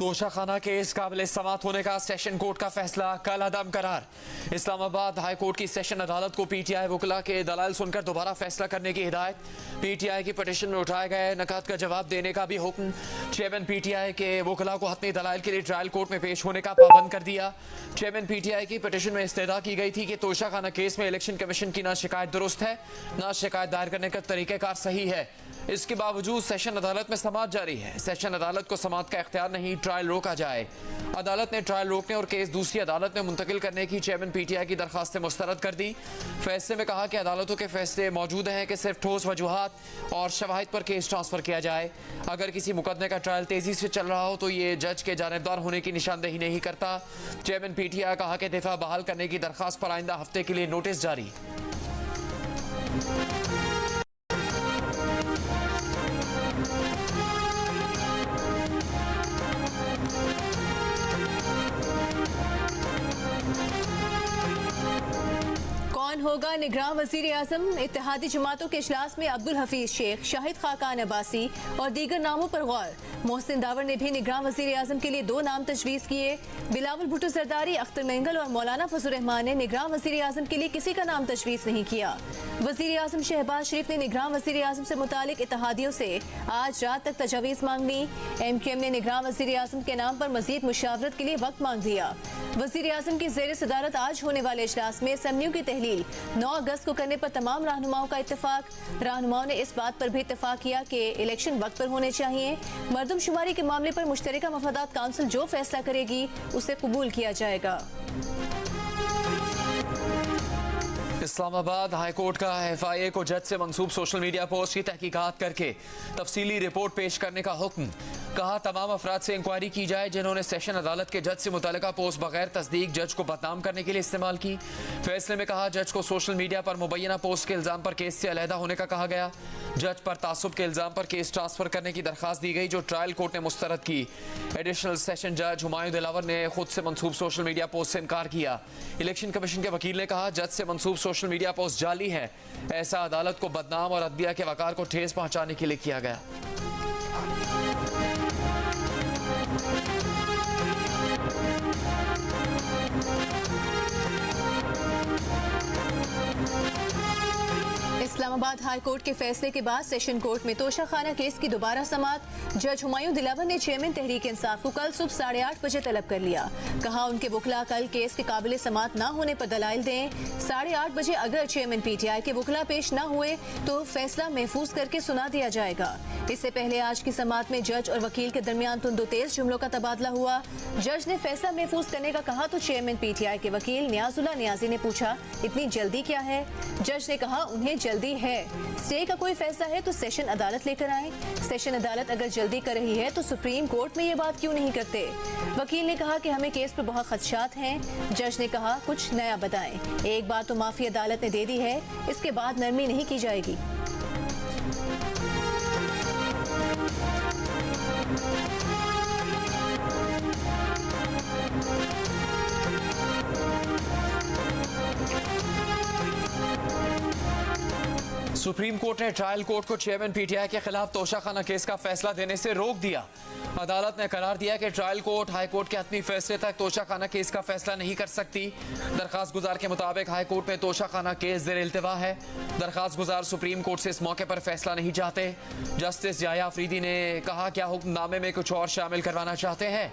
Toshakhana case काबिल समात होने का सेशन कोर्ट का फैसला कल अदम करार। इस्लामाबाद हाई कोर्ट की सेशन अदालत को पीटीआई वकला के दलाल सुनकर दोबारा फैसला करने की हिदायत। पीटीआई की पिटीशन में उठाए गए नकात का जवाब देने का भी हुक्म। चेयरमैन पीटीआई के वकला को हतमी दलाल के लिए ट्रायल कोर्ट में पेश होने का पाबंद कर दिया। चेयरमैन पीटीआई की पिटीशन में इस्तदा की गई थी कि तोशाखाना केस में इलेक्शन कमीशन की ना शिकायत दुरुस्त है, ना शिकायत दायर करने का तरीक़ाकार सही है। इसके बावजूद सेशन अदालत में समात जारी है। सेशन अदालत को समात का इख्तियार नहीं, ट्रायल रोका जाए। अदालत ने ट्रायल रोकने और केस दूसरी अदालत में मुंतकिल करने की चेयरमैन पीटीआई की दरखास्तें मुस्तरद कर दी। फैसले में कहा कि अदालतों के फैसले मौजूद हैं कि सिर्फ ठोस वजूहात और शवाहिद पर केस ट्रांसफर किया जाए। अगर किसी मुकदमे का ट्रायल तेजी से चल रहा हो तो ये जज के जानिबदार होने की निशानदेही नहीं करता। चेयरमैन पीटीआई कहा कि दिफा बहाल करने की दरखास्त पर आइंदा हफ्ते के लिए नोटिस जारी। कौन होगा निगरान वजीर आजम? इत्तेहादी जमातों के इजलास में अब्दुल हफीज शेख, शाहिद खाकान अब्बासी और दीगर नामों पर गौर। मोहसिन दावर ने भी निगरान वजीर आजम के लिए 2 नाम तजवीज़ किए। बिलावल भुट्टो जरदारी, अख्तर मेंगल और मौलाना फजल रहमान ने निगरान वजीर आजम के लिए किसी का नाम तजवीज़ नहीं किया। वजीर आजम शहबाज शरीफ ने निगरान वजीर आजम से मुतालिक इत्तेहादियों से आज रात तक तजावीज़ मांग ली। MQM ने निगरान वजीर आजम के नाम पर मजीद मुशावरत के लिए वक्त मांग लिया। वजीर आजम की ज़ेर सदारत आज होने वाले इजलास में असम्बलियों की तहलील 9 अगस्त को करने पर तमाम रहनुमाओं का इत्तेफाक। रहनुमाओं ने इस बात पर भी इत्तेफाक किया कि इलेक्शन वक्त पर होने चाहिए। मरदमशुमारी के मामले पर मुश्तरका मफादात काउंसिल जो फैसला करेगी उसे कबूल किया जाएगा। इस्लामाबाद हाई कोर्ट का FIA को जज से मंसूब सोशल मीडिया पोस्ट की तहकीकात करके तफसीली रिपोर्ट पेश करने का हुक्म। कहा तमाम अफराद से इंक्वायरी की जाए जिन्होंने सेशन अदालत के जज से मुतल्लिका पोस्ट बगैर तस्दीक जज को बदनाम करने के लिए इस्तेमाल की। फैसले में कहा जज को सोशल मीडिया पर मुबैना पोस्ट के इल्ज़ाम पर केस से अलहदा होने का कहा गया। जज पर तासुब के इल्ज़ाम पर केस ट्रांसफर करने की दरखास्त दी गई जो ट्रायल कोर्ट ने मुस्तरद की। एडिशनल सेशन जज हुमायूं दिलावर ने खुद से मंसूब सोशल मीडिया पोस्ट से इनकार किया। इलेक्शन कमीशन के वकील ने कहा जज से मंसूब सोशल मीडिया पोस्ट जाली है। ऐसा अदालत को बदनाम और अदलिया के वकार को ठेस पहुंचाने के लिए किया गया। इस्लामाबाद हाई कोर्ट के फैसले के बाद सेशन कोर्ट में तोशाखाना केस की दोबारा समात। जज हुमायूं दिलावर ने चेयरमैन तहरीक इंसाफ को कल सुबह 8:30 बजे तलब कर लिया। कहा उनके वकला कल केस के काबिल समात न होने पर दलाइल दें। 8:30 बजे अगर चेयरमैन पीटीआई के वकला पेश न हुए तो फैसला महफूज करके सुना दिया जाएगा। इससे पहले आज की समात में जज और वकील के दरमियान तुंदो तेज जुमलों का तबादला हुआ। जज ने फैसला महफूज करने का कहा तो चेयरमैन पीटीआई के वकील नियाजुल्ला नियाजी ने पूछा इतनी जल्दी क्या है? जज ने कहा उन्हें जल्दी है। स्टे का कोई फैसला है तो सेशन अदालत लेकर आए। सेशन अदालत अगर जल्दी कर रही है तो सुप्रीम कोर्ट में ये बात क्यों नहीं करते? वकील ने कहा कि हमें केस पर बहुत खदशात हैं। जज ने कहा कुछ नया बताएं। एक बार तो माफी अदालत ने दे दी है, इसके बाद नरमी नहीं की जाएगी। सुप्रीम कोर्ट ने ट्रायल कोर्ट को चेयरमैन पीटीआई के खिलाफ तोशाखाना केस का फैसला देने से रोक दिया। अदालत ने करार दिया कि ट्रायल कोर्ट हाई कोर्ट के हतमी फैसले तक तोशाखाना केस का फैसला नहीं कर सकती। दरखास्त गुजार के मुताबिक हाई कोर्ट में तोशाखाना केस ज़ेर इल्तिवा है। दरखास्त गुजार सुप्रीम कोर्ट से इस मौके पर फैसला नहीं चाहते। जस्टिस याया अफरीदी ने कहा क्या हुक्मनामे में कुछ और शामिल करवाना चाहते हैं?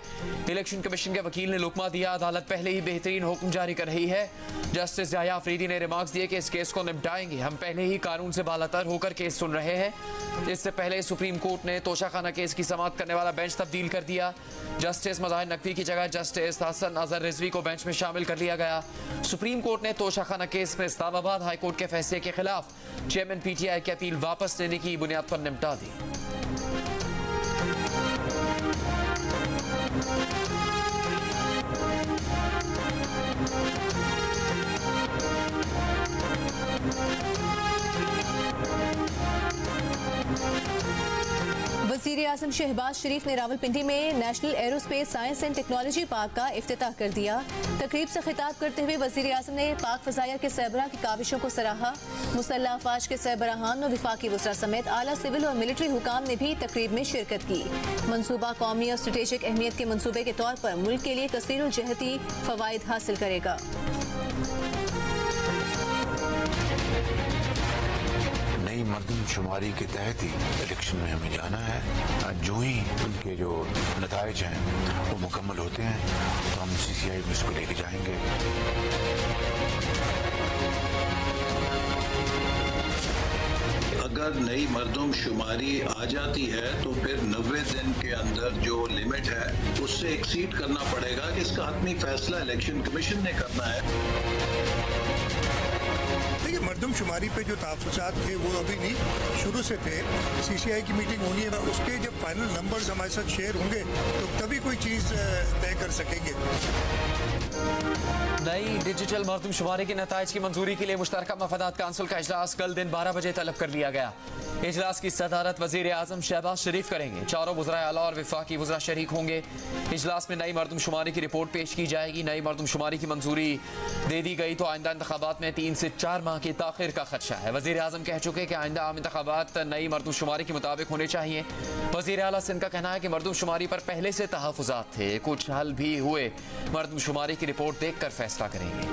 इलेक्शन कमीशन के वकील ने लुकमा दिया अदालत पहले ही बेहतरीन हुक्म जारी कर रही है। जस्टिस याया अफरीदी ने रिमार्क्स दिए कि इस केस को निपटाएंगे, हम पहले ही कानून से बालातर होकर केस सुन रहे हैं। इससे पहले सुप्रीम कोर्ट ने तोशाखाना केस की समाअत करने वाला बेंच तब्दील कर दिया। जस्टिस मज़ाहिर नकवी की जगह जस्टिस हसन अजहर रिजवी को बेंच में शामिल कर लिया गया। सुप्रीम कोर्ट ने तोशाखाना केस में इस्लामाबाद हाई कोर्ट के फैसले के खिलाफ चेयरमैन पीटीआई की अपील वापस लेने की बुनियाद पर निपटा दी। वज़ीर वज़ीर आज़म शहबाज शरीफ ने रावलपिंडी में national aerospace science and technology park का इफ्तिताह कर दिया। तकरीब से खिताब करते हुए वज़ीर आज़म ने पाक फ़ज़ाइया के सरबराह की काविशों को सराहा। मुसल्लह अफ़वाज के सरबराहान और विफाकी वज़रा समेत आला सिविल और मिलिट्री हुकाम ने भी तकरीब में शिरकत की। मनसूबा कौमी और स्ट्रेटेजिक अहमियत के मनसूबे के तौर पर मुल्क के लिए कसीरुल जहती फ़वाइद हासिल करेगा। नई मर्दमशुमारी के तहत ही इलेक्शन में हमें जाना है। जो ही उनके जो नताइज हैं वो मुकम्मल होते हैं तो हम CCI में इसको लेके जाएंगे। अगर नई मर्दमशुमारी आ जाती है तो फिर 90 दिन के अंदर जो लिमिट है उससे एक्सीड करना पड़ेगा। इसका हतमी फैसला इलेक्शन कमीशन ने करना है। देखिए, मर्दमशुमारी पे जो तहफ़्फ़ुज़ात थे वो अभी नहीं, शुरू से थे। CCI की मीटिंग होनी है, उसके जब फाइनल नंबर्स हमारे साथ शेयर होंगे तो तभी कोई चीज़ तय कर सकेंगे। नई डिजिटल मर्दमशुमारी के नताइज की मंजूरी के लिए मुश्तरका मफादात काउंसिल का इजलास कल दिन 12 बजे तलब कर लिया गया। इजलास की सदारत वज़ीर आज़म शहबाज शरीफ करेंगे। चारों वज़राए आला और विफाकी वज़रा शरीक होंगे। इजलास में नई मर्दमशुमारी की रिपोर्ट पेश की जाएगी। नई मर्दमशुमारी की मंजूरी दे दी गई तो आइंदा इंतखाबात में 3 से 4 माह की ताखिर का खदशा है। वज़ीर आज़म कह चुके कि आइंदा आम इंतखाबात नई मर्दमशुमारी के मुताबिक होने चाहिए। वज़ीर आला सिंध का कहना है कि मर्दमशुमारी पर पहले से तहफ़्फ़ुज़ात थे, कुछ हल भी हुए। मर्दमशुमारी की रिपोर्ट देख कर फैसला करेंगे।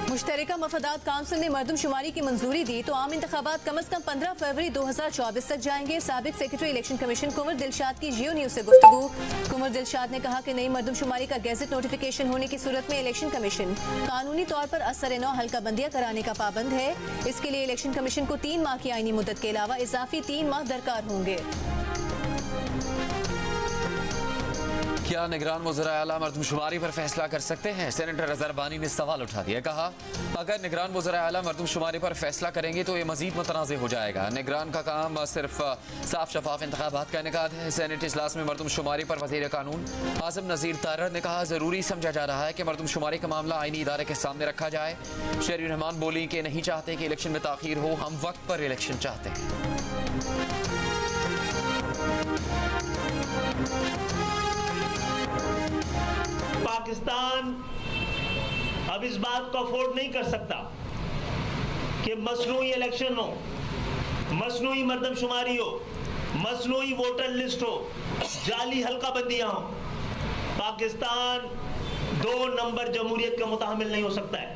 मुश्तरका मफादात काउंसिल ने मर्दमशुमारी की मंजूरी दी तो आम इंतखाबात कम अज कम 15 फरवरी 2024 तक जाएंगे। साबिक सेक्रेटरी इलेक्शन कमीशन कुंवर दिलशाद की जियो न्यूज से गुफ्तगू। कुंवर दिलशाद ने कहा कि नई मर्दमशुमारी का गैजेट नोटिफिकेशन होने की सूरत में इलेक्शन कमीशन कानूनी तौर पर असर-ए-नौ हल्का बंदियां कराने का पाबंद है। इसके लिए इलेक्शन कमीशन को 3 माह की आईनी मुद्दत के अलावा इजाफी 3 माह दरकार होंगे। क्या निगरान वज़राए आला मर्दमशुमारी पर फैसला कर सकते हैं? सेनेटर अजहर बानी ने सवाल उठा दिया। कहा, अगर निगरान वज़राए आला मर्दमशुमारी पर फैसला करेंगे तो ये मजीद मुतनाज़ हो जाएगा। निगरान का काम सिर्फ साफ शफाफ इंतखाबात का इनेकाद है। सेनेट इजलास में मर्दमशुमारी पर वज़ीर कानून आज़म नज़ीर तारड़ ने कहा, ज़रूरी समझा जा रहा है कि मर्दमशुमारी का मामला आईनी इदारे के सामने रखा जाए। शहरी रहमान बोली कि नहीं चाहते कि इलेक्शन में ताख़ीर हो, हम वक्त पर इलेक्शन चाहते हैं। पाकिस्तान अब इस बात को अफोर्ड नहीं कर सकता कि मसनूई इलेक्शन हो, मसनूई मर्दमशुमारी हो, मसनूई वोटर लिस्ट हो, जाली हल्का बंदियां हो। पाकिस्तान 2 नंबर जमहूरियत का मुताहमिल नहीं हो सकता है।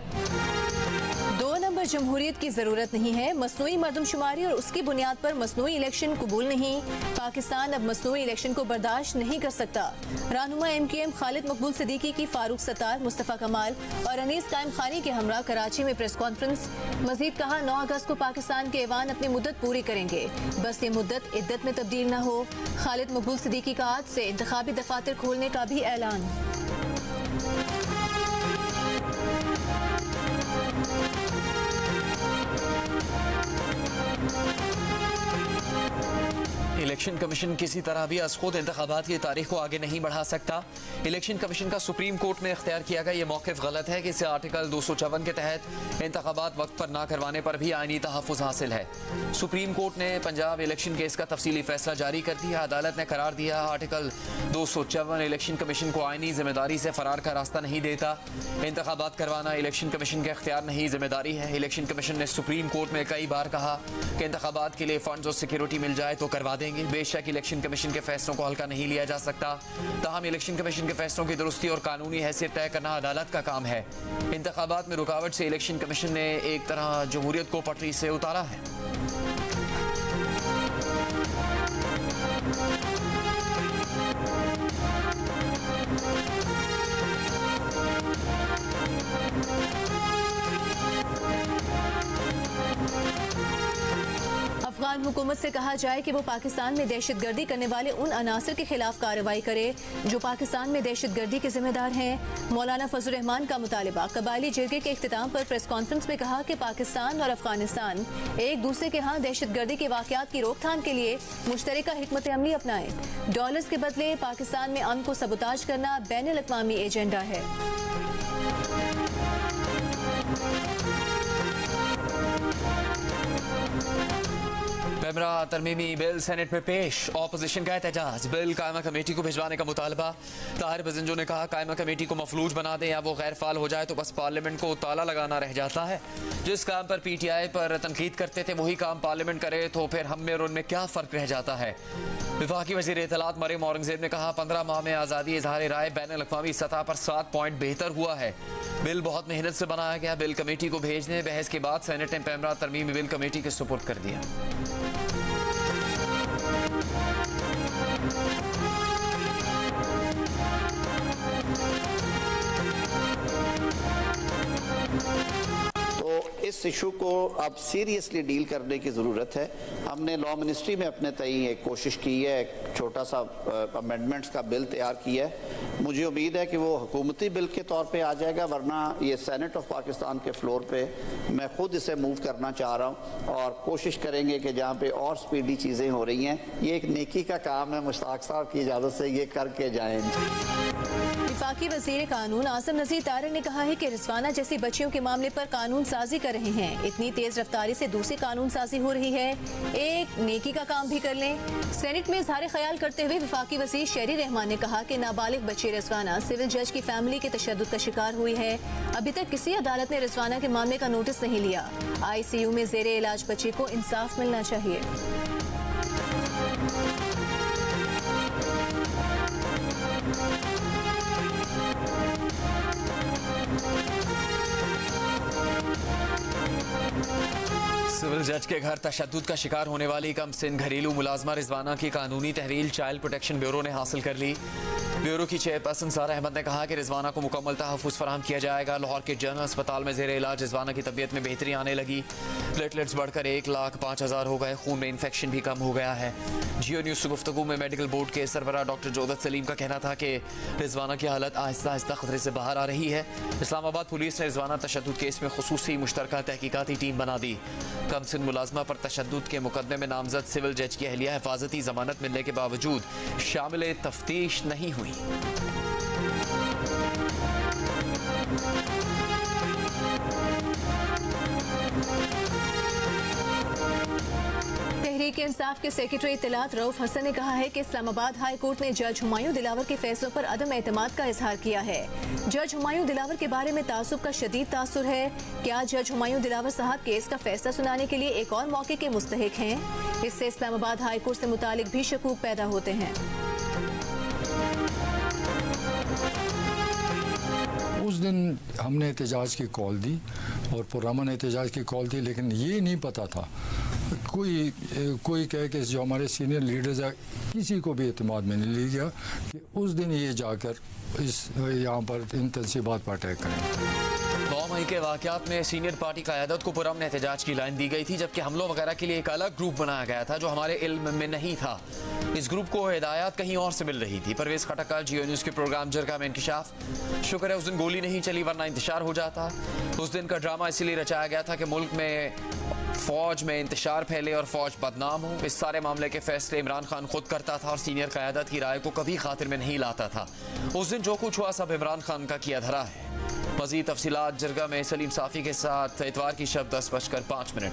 2 नंबर जमहूरियत की जरूरत नहीं है। मसनूई मर्दमशुमारी और उसकी बुनियाद पर मसनूई इलेक्शन कबूल नहीं। पाकिस्तान अब मसनूई इलेक्शन को बर्दाश्त नहीं कर सकता। रहनुमा MKM खालिद मकबूल सिद्दीकी की फारूक सत्तार, मुस्तफ़ा कमाल और अनीस कायम खानी के हमरा कराची में प्रेस कॉन्फ्रेंस। मजीद कहा, 9 अगस्त को पाकिस्तान के ऐवान अपनी मुद्दत पूरी करेंगे, बस ये मुद्दत इद्दत में तब्दील न हो। खालिद मकबूल सिद्दीकी का आज से इंतखाबी दफातर खोलने का भी ऐलान। इलेक्शन कमीशन किसी तरह भी अज खुद इंतखाबात की तारीख को आगे नहीं बढ़ा सकता। इलेक्शन कमीशन का सुप्रीम कोर्ट में इख्तियार किया गया ये मौक़िफ़ गलत है कि इसे आर्टिकल 254 के तहत इंतखाबात वक्त पर ना करवाने पर भी आईनी तहफ़्फ़ुज़ हासिल है। सुप्रीम कोर्ट ने पंजाब इलेक्शन केस का तफसीली फैसला जारी कर दिया। अदालत ने करार दिया, आर्टिकल 254 इलेक्शन कमीशन को आईनी जिम्मेदारी से फरार का रास्ता नहीं देता। इंतखाबात करवाना इलेक्शन कमीशन का इख्तियार नहीं, जिम्मेदारी है। इलेक्शन कमीशन ने सुप्रीम कोर्ट में कई बार कहा कि इंतखाबात के लिए फंड्स और सिक्योरिटी मिल जाए तो करवा देंगे। बेशक इलेक्शन कमीशन के फैसलों को हल्का नहीं लिया जा सकता, ताहम इलेक्शन कमीशन के फैसलों की दुरुस्ती और कानूनी हैसियत तय करना अदालत का काम है। इंतखाबात में रुकावट से इलेक्शन कमीशन ने एक तरह जमहूरियत को पटरी से उतारा है। अफगान हुकूमत से कहा जाए कि वो पाकिस्तान में दहशतगर्दी करने वाले उन अनासर के खिलाफ कार्रवाई करे जो पाकिस्तान में दहशतगर्दी के जिम्मेदार हैं। मौलाना फजल रहमान का मुतालिबा। कबायली जिरगे के इख्तिताम पर प्रेस कॉन्फ्रेंस में कहा कि पाकिस्तान और अफगानिस्तान एक दूसरे के यहाँ दहशतगर्दी के वाक़यात की रोकथाम के लिए मुश्तरका हिकमत अमली अपनाएं। डॉलर्स के बदले पाकिस्तान में अमन को सबूताज करना बैनुल अक़वामी एजेंडा है। पेमरा तरमीमी बिल सेनेट में पेश। ऑपोजिशन का एहतजाज। बिल कायमा कमेटी को भिजवाने का मुतालबा। ताहिर बजिंजो ने कहा कायमा कमेटी को मफलूज बना दें या वो गैर फाल हो जाए तो बस पार्लियामेंट को ताला लगाना रह जाता है। जिस काम पर PTI पर तनकीद करते थे वही काम पार्लियामेंट करे तो फिर हम में और उनमें क्या फ़र्क रह जाता है। वफाकी वज़ीर इत्तलात मरियम औरंगज़ेब ने कहा 15 माह में आज़ादी इज़हार राय बैनुल अक़वामी सतह पर 7 पॉइंट बेहतर हुआ है। बिल बहुत मेहनत से बनाया गया। बिल कमेटी को भेजने बहस के बाद सेनेट ने पेमरा तरमीमी बिल कमेटी के सुपुर्द कर दिया। इस इशू को अब सीरियसली डील करने की ज़रूरत है। हमने लॉ मिनिस्ट्री में अपने तय एक कोशिश की है, एक छोटा सा अमेंडमेंट्स का बिल तैयार किया है। मुझे उम्मीद है कि वो हुकूमती बिल के तौर पे आ जाएगा, वरना ये सेनेट ऑफ पाकिस्तान के फ्लोर पे मैं खुद इसे मूव करना चाह रहा हूँ और कोशिश करेंगे कि जहाँ पे और स्पीडी चीज़ें हो रही हैं, ये एक नेकी का काम है, मुश्ताक साहब की इजाज़त से ये करके जाएँ। वफाकी वज़ीर कानून आसिम नज़ीर तारिक ने कहा है कि रिजवाना जैसी बच्चियों के मामले पर कानून साजी कर रहे हैं। इतनी तेज रफ्तारी से दूसरी कानून साजी हो रही है, एक नेकी का काम भी कर लें। सेनेट में इजहार ख्याल करते हुए वफाकी वज़ीर शहरी रहमान ने कहा कि नाबालिग बच्ची रिजवाना सिविल जज की फैमिली के तशद्दुद का शिकार हुई है। अभी तक किसी अदालत ने रिजवाना के मामले का नोटिस नहीं लिया। ICU में जेरे इलाज बच्ची को इंसाफ मिलना चाहिए। सिविल जज के घर तशद्दुद का शिकार होने वाली कम सिन घरेलू मुलाजमा रिजवाना की कानूनी तहवील चाइल्ड प्रोटेक्शन ब्यूरो ने हासिल कर ली। ब्यूरो की चेयरपर्सन सारा अहमद ने कहा कि रिजवाना को मुकम्मल तहफ़्फ़ुज़ फराहम किया जाएगा। लाहौर के जनरल अस्पताल में ज़ेरे इलाज रिजवाना की तबीयत में बेहतरी आने लगी। प्लेटलेट्स बढ़कर 1,05,000 हो गए। खून में इन्फेक्शन भी कम हो गया है। जियो न्यूज़ से गुफ्तगू में मेडिकल बोर्ड के सरबराह डॉक्टर जोदत सलीम का कहना था कि रिजवाना की हालत आहिस्ता आहिस्ता खतरे से बाहर आ रही है। इस्लामाबाद पुलिस ने रिजवाना तशद्दुद केस में खुसूसी मुश्तरका तहकीकाती टीम बना दी। कम सिन मुलाजमा पर तशद्दुद के मुकदमे में नामजद सिविल जज की अहलिया हिफाजती जमानत मिलने के बावजूद शामिल तफ्तीश नहीं हुई। तहरीक इंसाफ के सेक्रेटरी इत्तलात रऊफ हसन ने कहा है कि इस्लामाबाद हाई कोर्ट ने जज हुमायूं दिलावर के फैसलों पर अदम एतमाद का इजहार किया है। जज हुमायूं दिलावर के बारे में तासुब का शदीद तासुर है। क्या जज हुमायूं दिलावर साहब केस का फैसला सुनाने के लिए एक और मौके के मुस्तहिक हैं? इससे इस्लामाबाद हाई कोर्ट से मुतालिक भी शकूक पैदा होते हैं। उस दिन हमने एहतजाज की कॉल दी और पुरअमन एहतजाज की कॉल दी, लेकिन ये नहीं पता था कोई कहे कि जो हमारे सीनियर लीडर्स हैं किसी को भी एतमाद में नहीं लिया कि उस दिन ये जाकर इस यहाँ पर इन तनसीबात पर अटैक करें। 9 मई के वाक़यात में सीनियर पार्टी क़यादत को पुरअमन एहतजाज की लाइन दी गई थी, जबकि हमलों वगैरह के लिए एक अलग ग्रुप बनाया गया था जो हमारे इल्म में नहीं था। इस ग्रुप को हिदायत कहीं और से मिल रही थी। परवेज़ खटक का जियो न्यूज़ के प्रोग्राम जरगा में इंकिशाफ। शुक्र है उस दिन गोली नहीं चली, वरना इंतशार हो जाता। उस दिन का ड्रामा इसीलिए रचाया गया था कि मुल्क में फौज में इंतशार फैले और फौज बदनाम हो। इस सारे मामले के फैसले इमरान खान खुद करता था और सीनियर क़यादत की राय को कभी खातिर में नहीं लाता था। उस दिन जो कुछ हुआ सब इमरान खान का किया धरा है। मज़ीद तफसीलात जरगा में सलीम साफ़ी के साथ इतवार की शब 10:05 पर।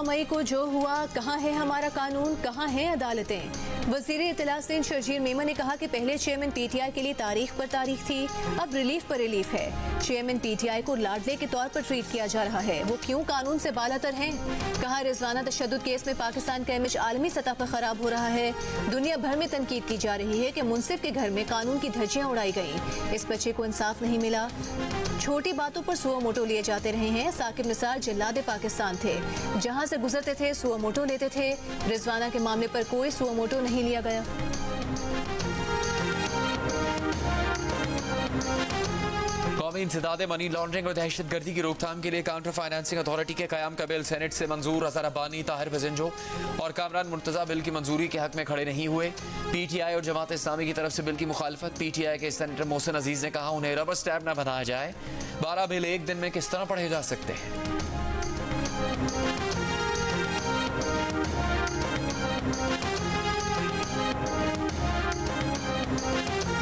मई को जो हुआ, कहाँ है हमारा कानून, कहाँ हैं अदालतें? वज़ीर इत्तलात सिंध शर्जील मेमन ने कहा कि पहले चेयरमैन PTI के लिए तारीख पर तारीख थी, अब रिलीफ पर रिलीफ है। चेयरमैन PTI को लाडले के तौर पर ट्रीट किया जा रहा है। वो क्यों कानून से बालातर हैं? कहा रिजवाना तशद्दुद केस में पाकिस्तान का इमेज आलमी सतह पर खराब हो रहा है। दुनिया भर में तनकीद की जा रही है कि मुंसिफ के घर में कानून की धज्जियां उड़ाई गई। इस बच्चे को इंसाफ नहीं मिला। छोटी बातों पर सुओ मोटो लिए जाते रहे हैं। साकिब निसार जल्लाद पाकिस्तान थे, जहां से गुजरते थे सुओ मोटो लेते थे। रिजवाना के मामले पर कोई सुओ मोटो नहीं नहीं लिया गया। कौमी इंसदाद मनी लॉन्ड्रिंग और दहशतगर्दी की रोकथाम के लिए काउंटर फाइनेंसिंग अथॉरिटी के क़याम का बिल सेनेट से मंजूर। अजहर अब्बानी, ताहिर बजिंजो और कामरान मुर्तज़ा बिल की मंजूरी के हक में खड़े नहीं हुए। PTI और जमात इस्लामी की तरफ से बिल की मुखालफत। PTI के सेनेटर मोहसिन अजीज ने कहा उन्हें रबर स्टैम्प न बनाया जाए। 12 बिल एक दिन में किस तरह पढ़े जा सकते हैं।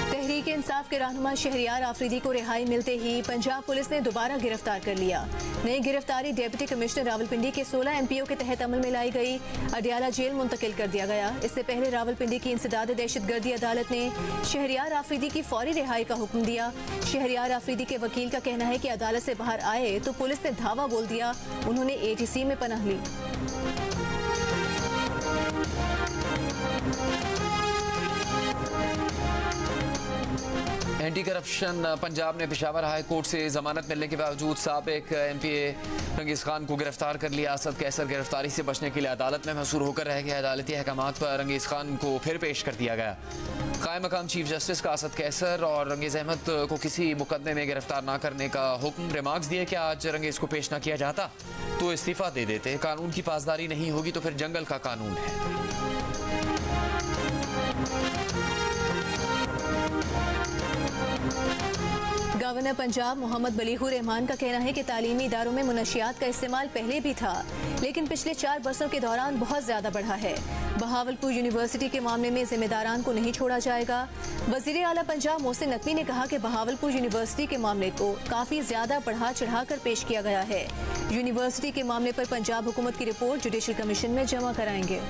तहरीक इंसाफ के रहनुमा शहरियार आफरीदी को रिहाई मिलते ही पंजाब पुलिस ने दोबारा गिरफ्तार कर लिया। नई गिरफ्तारी डिप्टी कमिश्नर रावलपिंडी के 16 MPO के तहत अमल में लाई गई। अडियाला जेल मुंतकिल कर दिया गया। इससे पहले रावलपिंडी की इंसदाद दहशतगर्दी अदालत ने शहरियार आफरीदी की फौरी रिहाई का हुक्म दिया। शहरियार आफरीदी के वकील का कहना है कि अदालत से बाहर आए तो पुलिस ने धावा बोल दिया। उन्होंने ATC में पनाह ली। एंटी करप्शन पंजाब ने पेशावर हाई कोर्ट से जमानत मिलने के बावजूद साबिक MPA रंगीज खान को गिरफ्तार कर लिया। असद कैसर गिरफ्तारी से बचने के लिए अदालत में महसूर होकर रह गया। अदालती अहकामात पर रंगीज खान को फिर पेश कर दिया गया। कायम मकाम चीफ जस्टिस का असद कैसर और रंगीज अहमद को किसी मुकदमे में गिरफ्तार न करने का हुक्म। रिमार्क्स दिए कि आज रंगीज को पेश न किया जाता तो इस्तीफा दे देते। कानून की पासदारी नहीं होगी तो फिर जंगल का कानून है। गवर्नर पंजाब मोहम्मद बलीगुर रहमान का कहना है कि तालीमी इदारों में मुनशियात का इस्तेमाल पहले भी था, लेकिन पिछले 4 बरसों के दौरान बहुत ज्यादा बढ़ा है। बहावलपुर यूनिवर्सिटी के मामले में जिम्मेदारान को नहीं छोड़ा जाएगा। वजीर आला पंजाब मोहसिन नकवी ने कहा कि बहावलपुर यूनिवर्सिटी के मामले को काफी ज्यादा बढ़ा चढ़ाकर पेश किया गया है। यूनिवर्सिटी के मामले पर पंजाब हुकूमत की रिपोर्ट जुडिशल कमीशन में जमा कराएंगे।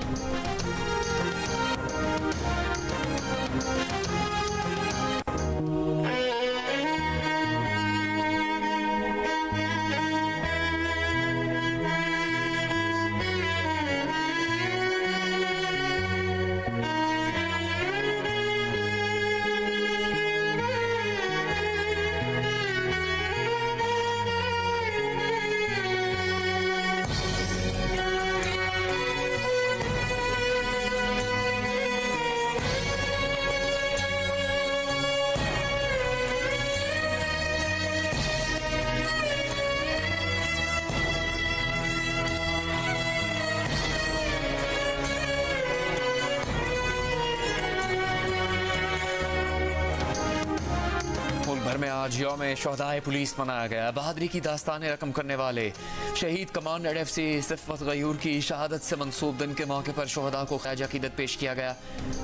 भर में आज यौम शोहदाए पुलिस मनाया गया। बहादुरी की दास्तानें रकम करने वाले शहीद कमांडर FC सिफ़त गयूर की शहादत से मंसूब दिन के मौके पर शोहदा को ख़राज अक़ीदत पेश किया गया।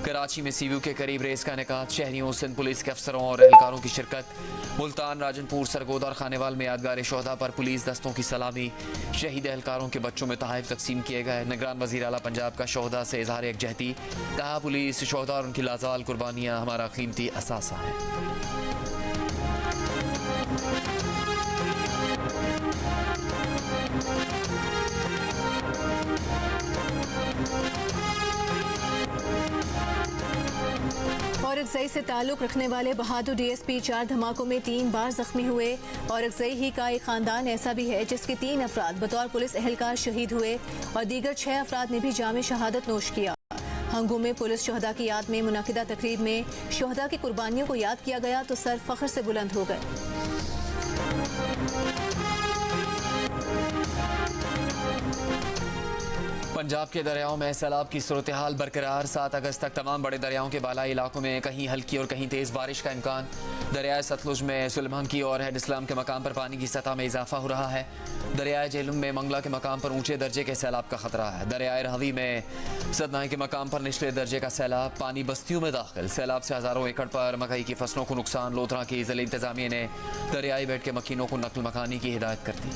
कराची में CVU के करीब रेस का इनेकाद। शहरियों, सिंध पुलिस के अफसरों और एहलकारों की शिरकत। मुल्तान, राजनपुर, सरगोदा और खानेवाल में यादगार शोहदा पर पुलिस दस्तों की सलामी। शहीद एहलकारों के बच्चों में तोहफ़े तकसीम किए गए। निगरान वज़ीर आला पंजाब का शोहदा से इज़हार यकजहती। कहा पुलिस, शोहदा और उनकी लाज़वाल कुर्बानियाँ हमारा कीमती असासा है। औरकज़ई से ताल्लुक़ रखने वाले बहादुर DSP 4 धमाकों में 3 बार जख्मी हुए। औरकज़ई ही का एक ख़ानदान ऐसा भी है जिसके 3 अफराद बतौर पुलिस एहलकार शहीद हुए और दीगर 6 अफराद ने भी जामे शहादत नोश किया। हंगू में पुलिस शोहदा की याद में मुनक़िदा तकरीब में शोहदा की कुर्बानियों को याद किया गया तो सर फ़ख्र से बुलंद हो गए। पंजाब के दरियाओं में सैलाब की सूरत हाल बरकरार। 7 अगस्त तक तमाम बड़े दरियाओं के बालाई इलाकों में कहीं हल्की और कहीं तेज़ बारिश का इम्कान। दरियाए सतलुज में सुलेमान की और हेड इस्लाम के मकाम पर पानी की सतह में इजाफा हो रहा है। दरियाए झेलम में मंगला के मकाम पर ऊंचे दर्जे के सैलाब का खतरा है। दरियाए रावी में सदनाई के मकाम पर निचले दर्जे का सैलाब। पानी बस्तियों में दाखिल। सैलाब से हज़ारों एकड़ पर मकई की फसलों को नुकसान। लोधरा की ज़िला इंतज़ामिया ने दरियाई बेड के मकीनों को नकल मकानी की हिदायत कर दी।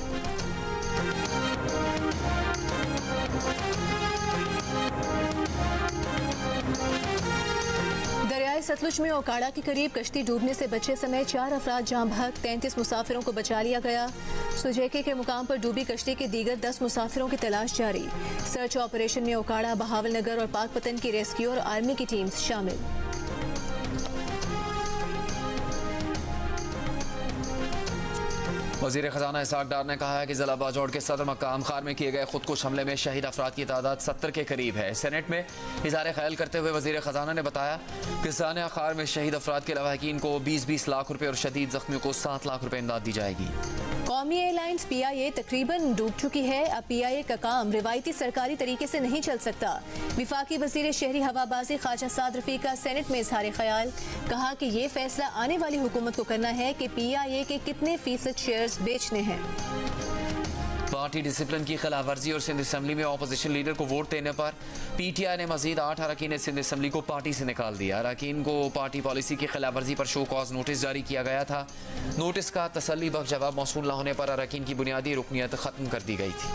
दरियाए सतलुज में ओकाड़ा के करीब कश्ती डूबने से बचे समय 4 अफराद जाँ बहक। 33 मुसाफिरों को बचा लिया गया। सुजेके के मुकाम पर डूबी कश्ती के दीगर 10 मुसाफिरों की तलाश जारी। सर्च ऑपरेशन में ओकाड़ा, बहावलनगर और पाकपतन की रेस्क्यू और आर्मी की टीम्स शामिल। वज़ीर ख़जाना इसहाक़ डार ने कहा है कि ज़िला बाजौड़ के सदर मकाम खार में किए गए खुदकुश हमले में शहीद अफराद की तादाद 70 के करीब है। सेनेट में इज़हार ख्याल करते हुए वज़ीर ख़जाना ने बताया कि सानिया खार में शहीद अफराद के लवाहिकीन को 20-20 लाख रुपये और शदीद ज़ख्मियों को 7 लाख रुपये इमदाद दी जाएगी। कौमी एयरलाइंस PIA तकरीबन डूब चुकी है। अब PIA का काम रिवायती सरकारी तरीके से नहीं चल सकता। विफाकी वज़ीर शहरी हवाबाजी ख्वाजा साद रफ़ीक का सेनेट में इज़हार ख्याल, कहा कि ये फैसला आने वाली हुकूमत को करना है कि PIA के कितने फीसद शेयर्स बेचने हैं। पार्टी डिसिप्लिन की खिलाफ वर्जी और सिंध असम्बली में अपोजिशन लीडर को वोट देने पर PTI ने मजीद 8 अरकान सिंध असम्बली को पार्टी से निकाल दिया। अरकान को पार्टी पॉलिसी की खिलाफ वर्जी पर शो कॉज नोटिस जारी किया गया था। नोटिस का तसल्ली बख्श जवाब मौसूल न होने पर अरकान की बुनियादी रुकनियत खत्म कर दी गई थी।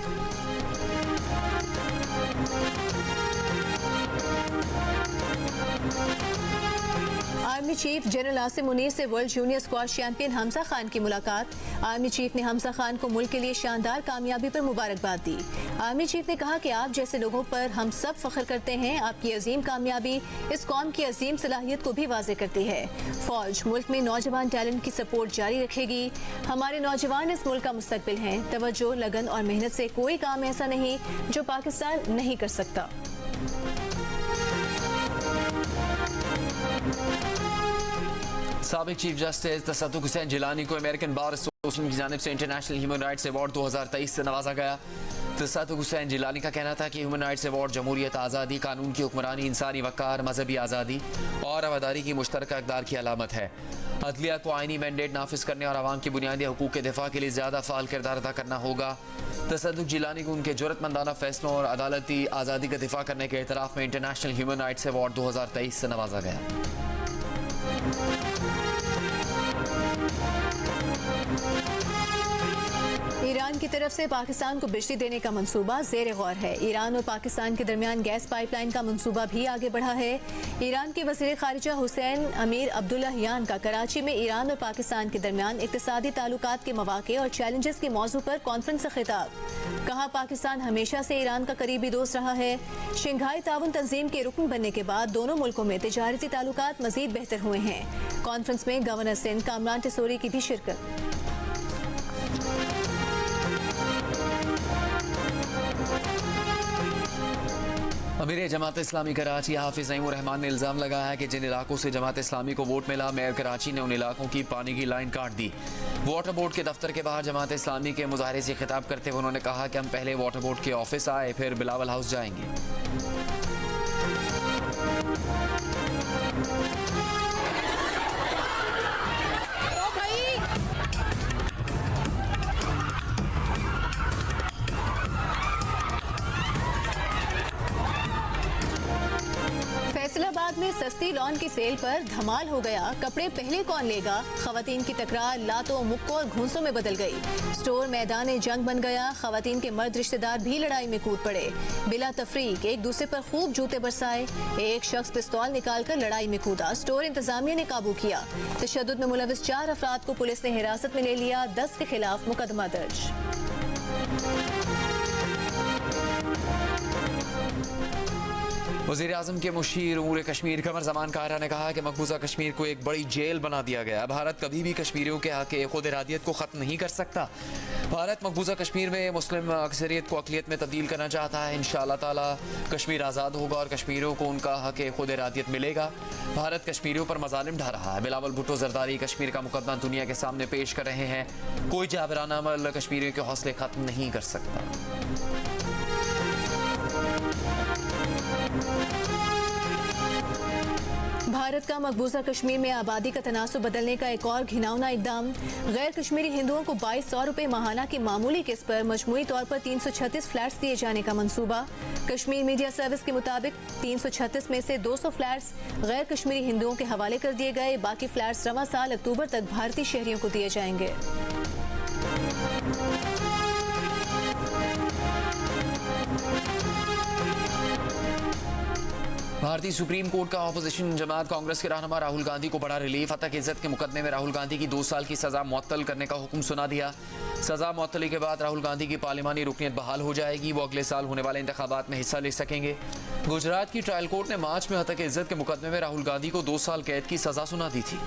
Army chief general Asim Munir से world junior squash champion Hamza Khan की मुलाकात। आर्मी चीफ ने हमजा खान को मुल्क के लिए शानदार कामयाबी पर मुबारकबाद दी। आर्मी चीफ ने कहा कि आप जैसे लोगों पर हम सब फख्र करते हैं। आपकी अजीम कामयाबी इस कौम की अजीम सलाहियत को भी वाज़े करती है। फौज मुल्क में नौजवान टैलेंट की सपोर्ट जारी रखेगी। हमारे नौजवान इस मुल्क का मुस्तकबिल हैं। तवज्जो, लगन और मेहनत से कोई काम ऐसा नहीं जो पाकिस्तान नहीं कर सकता। साबिक चीफ जस्टिस तसद्दुक़ हुसैन जिलानी को अमेरिकन बार एसोसिएशन की जानिब से इंटरनेशनल ह्यूमन राइट्स अवार्ड 2023 से नवाजा गया। तसद्दुक़ हुसैन जिलानी का कहना था कि ह्यूमन राइट्स अवार्ड जमहूरियत, आज़ादी, कानून की हुक्मरानी, इंसानी वक़ार, मजहबी आज़ादी और अवादारी की मुश्तरका इक़दार की अलामत है। अदलिया को आइनी मैंडेट नाफिज करने और आवाम के बुनियादी हकूक़ के दिफा के लिए ज़्यादा फ़ाल किरदार अदा करना होगा। तसद्दुक़ जिलानी को उनके जुर्रतमंदाना फैसलों और अदालती आज़ादी का दिफा करने के एतराफ़ में इंटरनेशनल ह्यूमन राइट्स अवार्ड 2023 से नवाजा गया। ईरान की तरफ से पाकिस्तान को बिजली देने का मंसूबा ज़ेर गौर है। ईरान और पाकिस्तान के दरमियान गैस पाइपलाइन का मंसूबा भी आगे बढ़ा है। ईरान के वज़ीर ख़ारिजा हुसैन अमीर अब्दुल्लाहियान का कराची में ईरान और पाकिस्तान के दरमियान इक़्तिसादी ताल्लुकात के मौक़े और चैलेंजेस के मौजू पर कॉन्फ्रेंस से खिताब। कहा, पाकिस्तान हमेशा से ईरान का करीबी दोस्त रहा है। शंघाई ताउन तंजीम के रुकन बनने के बाद दोनों मुल्कों में तिजारती ताल्लुकात मज़ीद बेहतर हुए हैं। कॉन्फ्रेंस में गवर्नर सिंध कामरान टिसोरी की भी शिरकत। अमीर जमात इस्लामी कराची हाफिज नईमुर रहमान ने इल्ज़ाम लगाया है कि जिन इलाकों से जमात इस्लामी को वोट मिला, मेयर कराची ने उन इलाकों की पानी की लाइन काट दी। वाटर बोर्ड के दफ्तर के बाहर जमात इस्लामी के मुजाहरे से खिताब करते हुए उन्होंने कहा कि हम पहले वाटर बोर्ड के ऑफिस आए, फिर बिलावल हाउस जाएंगे। फैसलाबाद में सस्ती लॉन की सेल पर धमाल हो गया। कपड़े पहले कौन लेगा? खवातीन की तकरार लातों, मुक्कों और घूंसों में बदल गई। स्टोर मैदान जंग बन गया। खवातीन के मर्द रिश्तेदार भी लड़ाई में कूद पड़े। बिला तफरीक एक दूसरे पर खूब जूते बरसाए। एक शख्स पिस्तौल निकालकर लड़ाई में कूदा। स्टोर इंतजामिया ने काबू किया। तशद्दुद में मुलविस 4 अफराद को पुलिस ने हिरासत में ले लिया। 10 के खिलाफ मुकदमा दर्ज। वज़ीर आज़म के मुशीर उमूर कश्मीर कमर ज़मान कारा ने कहा कि मकबूजा कश्मीर को एक बड़ी जेल बना दिया गया। भारत कभी भी कश्मीरियों के हक़ खुद इरादियत को ख़त्म नहीं कर सकता। भारत मकबूजा कश्मीर में मुस्लिम अक्सरियत को अक़लियत में तब्दील करना चाहता है। इंशाअल्लाह ताला कश्मीर आज़ाद होगा और कश्मीरियों को उनका हक़ खुद इरादियत मिलेगा। भारत कश्मीरियों पर मज़ालिम ढा रहा है। बिलावल भुट्टो जरदारी कश्मीर का मुकदमा दुनिया के सामने पेश कर रहे हैं। कोई जाबराना अमल कश्मीरियों के हौसले ख़त्म नहीं कर सकता। भारत का मकबूजा कश्मीर में आबादी का तनासुब बदलने का एक और घिनौना इकदाम। गैर कश्मीरी हिंदुओं को 2200 रुपये माहाना की मामूली किस्त पर मजमूई तौर पर 336 फ्लैट्स दिए जाने का मंसूबा। कश्मीर मीडिया सर्विस के मुताबिक 336 में से 200 फ्लैट्स गैर कश्मीरी हिंदुओं के हवाले कर दिए गए। बाकी फ्लैट्स रवां साल अक्टूबर तक भारतीय शहरियों को दिए जाएंगे। भारतीय सुप्रीम कोर्ट का ऑपोजिशन जमात कांग्रेस के रहनुमा राहुल गांधी को बड़ा रिलीफ। हत्या इज्जत के मुकदमे में राहुल गांधी की 2 साल की सजा मुअत्तल करने का हुक्म सुना दिया। सजा मुअत्तली के बाद राहुल गांधी की पार्लिमानी रुकनियत बहाल हो जाएगी। वो अगले साल होने वाले इंतखाबात में हिस्सा ले सकेंगे। गुजरात की ट्रायल कोर्ट ने मार्च में हत्या इज्जत के मुकदमे में राहुल गांधी को 2 साल कैद की सजा सुना दी थी।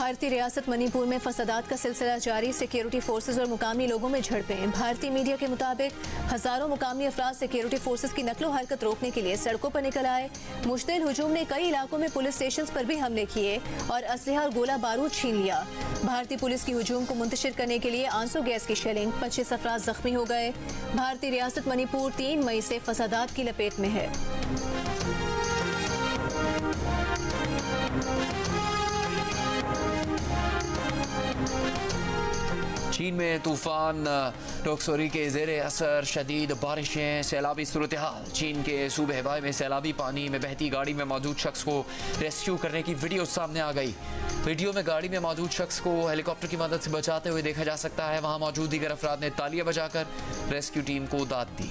भारतीय रियासत मणिपुर में फसादात का सिलसिला जारी। सिक्योरिटी फोर्सेज और मुकामी लोगों में झड़पें। भारतीय मीडिया के मुताबिक हजारों मुकामी अफराद सिक्योरिटी फोर्सेज की नकलो हरकत रोकने के लिए सड़कों पर निकल आए। मुश्तिल हुजूम ने कई इलाकों में पुलिस स्टेशन पर भी हमले किए और असलहा और गोला बारूद छीन लिया। भारतीय पुलिस की हुजूम को मुंतशिर करने के लिए आंसू गैस की शेलिंग। 25 अफराद जख्मी हो गए। भारतीय रियासत मणिपुर 3 मई से फसादात की लपेट में है। चीन में तूफान टोक्सोरी के जेर असर शदीद बारिशें, सैलाबी सूरत हाल। चीन के सूबे हेबाई में सैलाबी पानी में बहती गाड़ी में मौजूद शख्स को रेस्क्यू करने की वीडियो सामने आ गई। वीडियो में गाड़ी में मौजूद शख्स को हेलीकॉप्टर की मदद से बचाते हुए देखा जा सकता है। वहां मौजूद दीगर अफराद ने तालियां बजाकर रेस्क्यू टीम को दाद दी।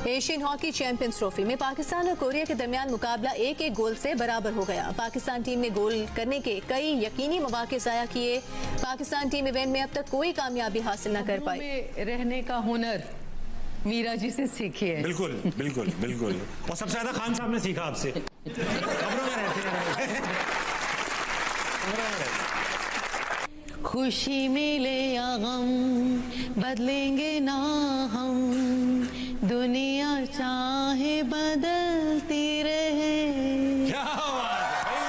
एशियन हॉकी चैंपियंस ट्रॉफी में पाकिस्तान और कोरिया के दरमियान मुकाबला 1-1 गोल से बराबर हो गया। पाकिस्तान टीम ने गोल करने के कई यकीनी मौके ज़ाया किए। पाकिस्तान टीम इवेंट में अब तक कोई कामयाबी हासिल न कर पाई। रहने का हुनर मीरा जी से सीखिए। बिल्कुल बिल्कुल बिल्कुल। और सबसे ज्यादा खान साहब ने सीखा आपसे। खबरों में रहते हैं। खुशी मिले या गम बदलेंगे ना हम, दुनिया चाहे बदलती रहे। क्या बात है।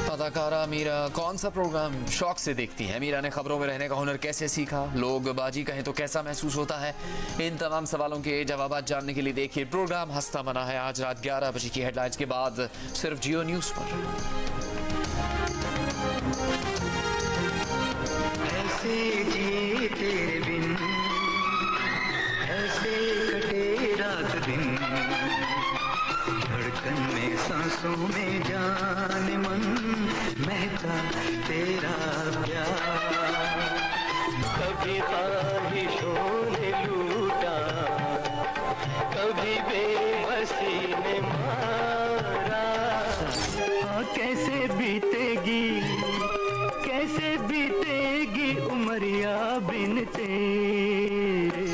अदाकारा मीरा कौन सा प्रोग्राम शौक से देखती हैं? मीरा ने खबरों में रहने का हुनर कैसे सीखा? लोग बाजी कहें तो कैसा महसूस होता है? इन तमाम सवालों के जवाब जानने के लिए देखिए प्रोग्राम हंसता मना है आज रात 11 बजे की हेडलाइंस के बाद सिर्फ जियो न्यूज़ पर। ऐसे जी तेरे बिन, ऐसे कटे रात दिन, धड़कन में सांसों में जान मन महका तेरा प्यार। कभी ख्वाहिशों ने लूटा, कभी बेबसी ने मारा। कैसे बीतेगी, कैसे बीतेगी उमरिया बिन तेरे।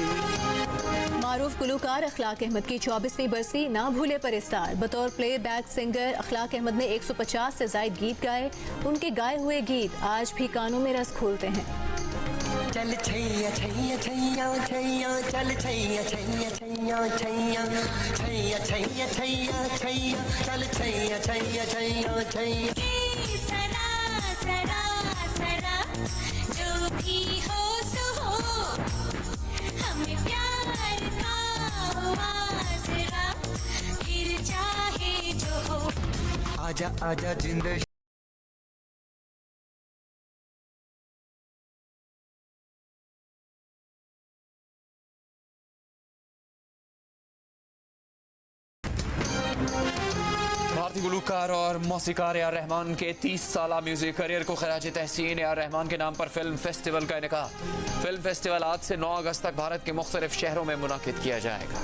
मारूफ गुलूकार अखलाक अहमद की 24वीं बरसी ना भूले पर इस्तार। बतौर प्लेबैक सिंगर अखलाक अहमद ने 150 से जायद गीत गाए। उनके गाए हुए गीत आज भी कानों में रस खोलते हैं। चल छैया छैया छैया छैया, चल छैया छैया छैया छैया, छैया छैया छैया छैया, चल छैया छैया छैया छैया। सरा सरा सरा जो भी हो सो हो, हमें प्यार का आसरा, फिर चाहे जो हो। आजा आजा जिंदगी भारतीय गुलूकार और मौसीकार ए.आर. रहमान के 30 साला म्यूजिक करियर को खराज तहसीन ए.आर. रहमान के नाम पर फिल्म फेस्टिवल का इनेकाद। फिल्म फेस्टिवल आज से 9 अगस्त तक भारत के मुख्तलिफ शहरों में मुनाकिद किया जाएगा।